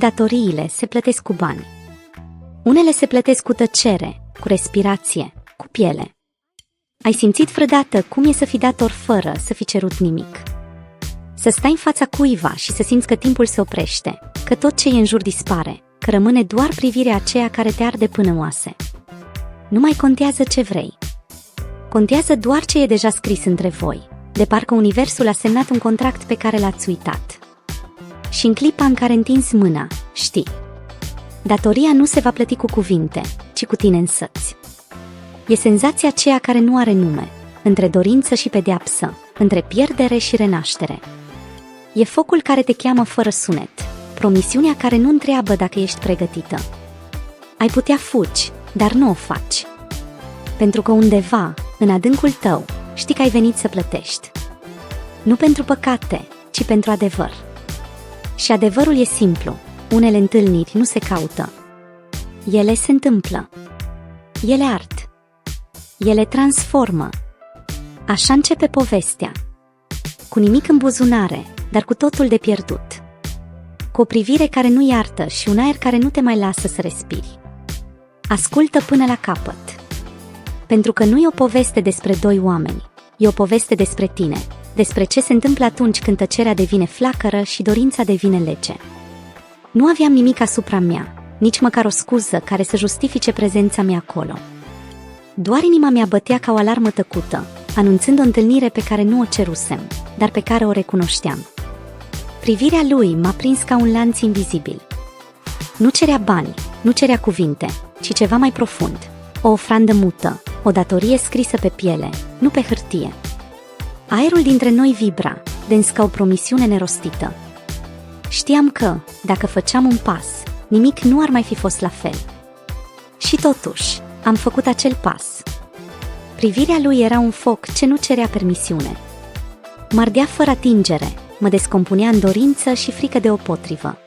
datoriile se plătesc cu bani. Unele se plătesc cu tăcere, cu respirație, cu piele. Ai simțit vreodată cum e să fii dator fără să fi cerut nimic? Să stai în fața cuiva și să simți că timpul se oprește, că tot ce e în jur dispare, că rămâne doar privirea aceea care te arde până oase. Nu mai contează ce vrei. Contează doar ce e deja scris între voi, de parcă universul a semnat un contract pe care l-ați uitat. Și în clipa în care întinzi mâna, știi. Datoria nu se va plăti cu cuvinte, ci cu tine însăți. E senzația aceea care nu are nume, între dorință și pedeapsă, între pierdere și renaștere. E focul care te cheamă fără sunet, promisiunea care nu întreabă dacă ești pregătită. Ai putea fugi, dar nu o faci. Pentru că undeva, în adâncul tău, știi că ai venit să plătești. Nu pentru păcate, ci pentru adevăr. Și adevărul e simplu, unele întâlniri nu se caută. Ele se întâmplă. Ele ard. Ele transformă. Așa începe povestea. Cu nimic în buzunare, dar cu totul de pierdut. Cu o privire care nu iartă și un aer care nu te mai lasă să respiri. Ascultă până la capăt. Pentru că nu e o poveste despre doi oameni, e o poveste despre tine, despre ce se întâmplă atunci când tăcerea devine flacără și dorința devine lege. Nu aveam nimic asupra mea, nici măcar o scuză care să justifice prezența mea acolo. Doar inima mea bătea ca o alarmă tăcută, anunțând o întâlnire pe care nu o cerusem, dar pe care o recunoșteam. Privirea lui m-a prins ca un lanț invizibil. Nu cerea bani, nu cerea cuvinte, ci ceva mai profund, o ofrandă mută, o datorie scrisă pe piele, nu pe hârtie. Aerul dintre noi vibra, dens ca o promisiune nerostită. Știam că, dacă făceam un pas, nimic nu ar mai fi fost la fel. Și totuși, am făcut acel pas. Privirea lui era un foc ce nu cerea permisiune. Mă ardea fără atingere, mă descompunea în dorință și frică deopotrivă.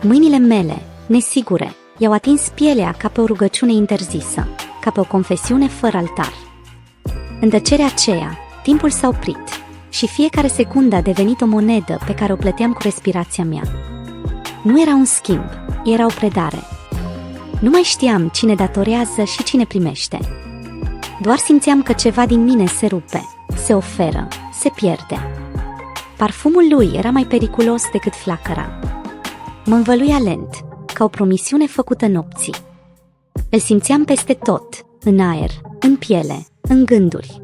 Mâinile mele, nesigure, i-au atins pielea ca pe o rugăciune interzisă, ca pe o confesiune fără altar. În tăcerea aceea, timpul s-a oprit și fiecare secundă a devenit o monedă pe care o plăteam cu respirația mea. Nu era un schimb, era o predare. Nu mai știam cine datorează și cine primește. Doar simțeam că ceva din mine se rupe, se oferă, se pierde. Parfumul lui era mai periculos decât flacăra. Mă învăluia lent, ca o promisiune făcută nopții. Îl simțeam peste tot, în aer, în piele, în gânduri.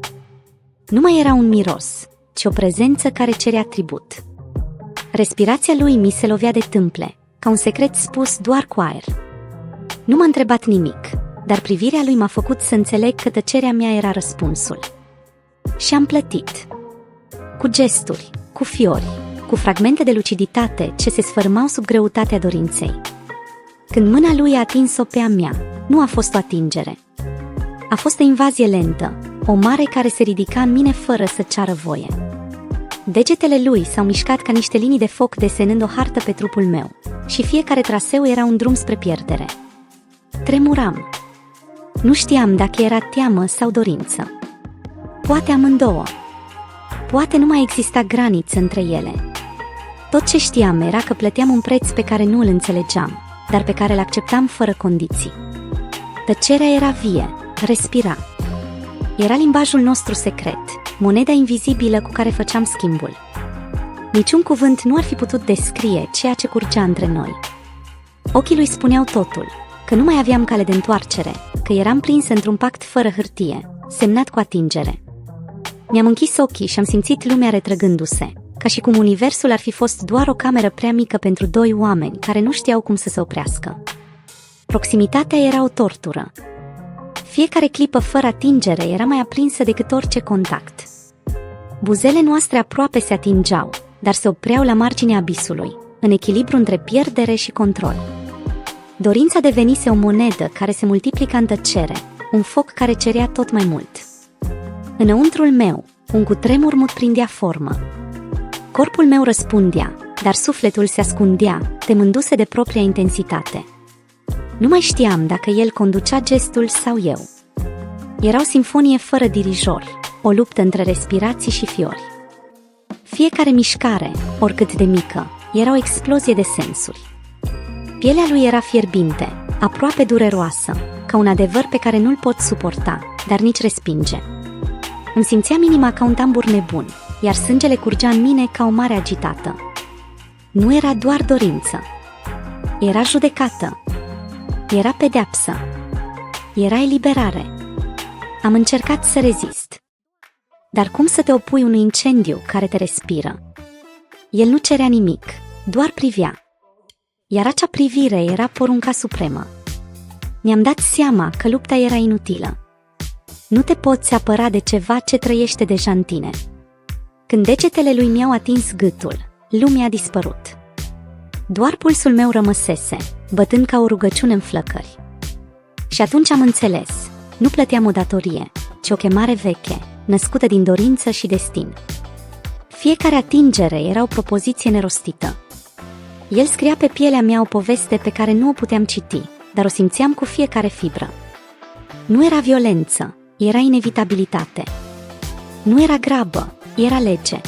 Nu mai era un miros, ci o prezență care cerea tribut. Respirația lui mi se lovea de tâmple, ca un secret spus doar cu aer. Nu m-a întrebat nimic, dar privirea lui m-a făcut să înțeleg că tăcerea mea era răspunsul. Și am plătit. Cu gesturi, cu fiori, cu fragmente de luciditate ce se sfărâmau sub greutatea dorinței. Când mâna lui a atins-o pe a mea, nu a fost o atingere. A fost o invazie lentă, o mare care se ridica în mine fără să ceară voie. Degetele lui s-au mișcat ca niște linii de foc desenând o hartă pe trupul meu și fiecare traseu era un drum spre pierdere. Tremuram. Nu știam dacă era teamă sau dorință. Poate amândouă. Poate nu mai exista graniță între ele. Tot ce știam era că plăteam un preț pe care nu îl înțelegeam, dar pe care îl acceptam fără condiții. Tăcerea era vie, respira. Era limbajul nostru secret, moneda invizibilă cu care făceam schimbul. Niciun cuvânt nu ar fi putut descrie ceea ce curgea între noi. Ochii lui spuneau totul, că nu mai aveam cale de întoarcere, că eram prins într-un pact fără hârtie, semnat cu atingere. Mi-am închis ochii și am simțit lumea retrăgându-se, ca și cum universul ar fi fost doar o cameră prea mică pentru doi oameni care nu știau cum să se oprească. Proximitatea era o tortură. Fiecare clipă fără atingere era mai aprinsă decât orice contact. Buzele noastre aproape se atingeau, dar se opreau la marginea abisului, în echilibru între pierdere și control. Dorința devenise o monedă care se multiplica în tăcere, un foc care cerea tot mai mult. Înăuntrul meu, un cutremur mut prindea formă. Corpul meu răspundea, dar sufletul se ascundea, temându-se de propria intensitate. Nu mai știam dacă el conducea gestul sau eu. Era o simfonie fără dirijor, o luptă între respirații și fiori. Fiecare mișcare, oricât de mică, era o explozie de sensuri. Pielea lui era fierbinte, aproape dureroasă, ca un adevăr pe care nu-l pot suporta, dar nici respinge. Îmi simțeam inima ca un tambur nebun, iar sângele curgea în mine ca o mare agitată. Nu era doar dorință. Era judecată. Era pedeapsă. Era eliberare. Am încercat să rezist. Dar cum să te opui unui incendiu care te respiră? El nu cerea nimic, doar privea. Iar acea privire era porunca supremă. Mi-am dat seama că lupta era inutilă. Nu te poți apăra de ceva ce trăiește deja în tine. Când degetele lui mi-au atins gâtul, lumea a dispărut. Doar pulsul meu rămăsese, bătând ca o rugăciune în flăcări. Și atunci am înțeles, nu plăteam o datorie, ci o chemare veche, născută din dorință și destin. Fiecare atingere era o propoziție nerostită. El scria pe pielea mea o poveste pe care nu o puteam citi, dar o simțeam cu fiecare fibră. Nu era violență, era inevitabilitate. Nu era grabă, era lege.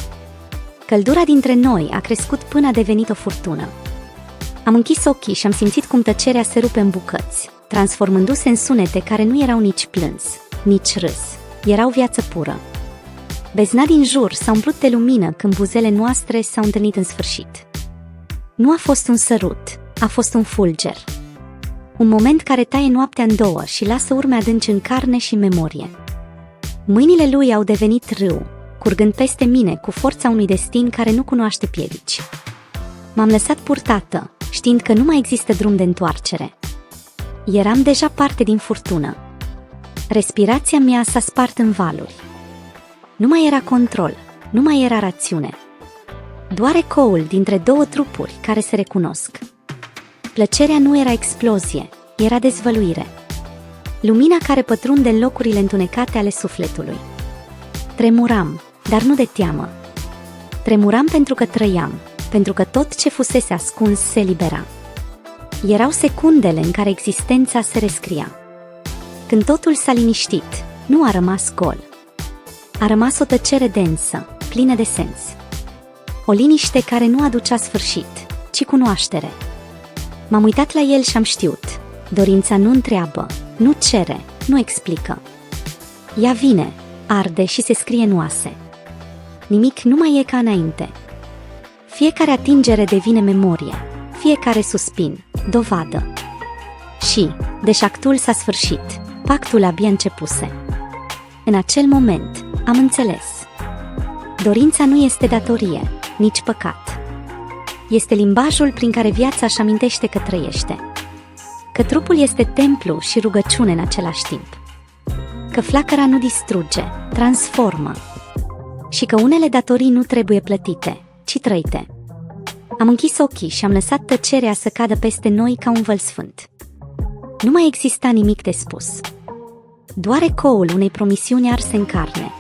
Căldura dintre noi a crescut până a devenit o furtună. Am închis ochii și am simțit cum tăcerea se rupe în bucăți, transformându-se în sunete care nu erau nici plâns, nici râs. Erau viață pură. Bezna din jur s-a umplut de lumină când buzele noastre s-au întâlnit în sfârșit. Nu a fost un sărut, a fost un fulger. Un moment care taie noaptea în două și lasă urme adânci în carne și în memorie. Mâinile lui au devenit râu, curgând peste mine cu forța unui destin care nu cunoaște piedici. M-am lăsat purtată, știind că nu mai există drum de întoarcere. Eram deja parte din furtună. Respirația mea s-a spart în valuri. Nu mai era control, nu mai era rațiune. Doar ecoul dintre două trupuri care se recunosc. Plăcerea nu era explozie, era dezvăluire. Lumina care pătrunde în locurile întunecate ale sufletului. Tremuram, dar nu de teamă. Tremuram pentru că trăiam, pentru că tot ce fusese ascuns se libera. Erau secundele în care existența se rescria. Când totul s-a liniștit, nu a rămas gol. A rămas o tăcere densă, plină de sens. O liniște care nu aducea sfârșit, ci cunoaștere. M-am uitat la el și am știut. Dorința nu întreabă, nu cere, nu explică. Ea vine, arde și se scrie în oase. Nimic nu mai e ca înainte. Fiecare atingere devine memorie, fiecare suspin, dovadă. Și, deși actul s-a sfârșit, pactul abia începuse. În acel moment, am înțeles. Dorința nu este datorie, nici păcat. Este limbajul prin care viața își amintește că trăiește. Că trupul este templu și rugăciune în același timp. Că flacăra nu distruge, transformă. Și că unele datorii nu trebuie plătite, ci trăite. Am închis ochii și am lăsat tăcerea să cadă peste noi ca un văl sfânt. Nu mai exista nimic de spus. Doar ecoul unei promisiuni arse în carne,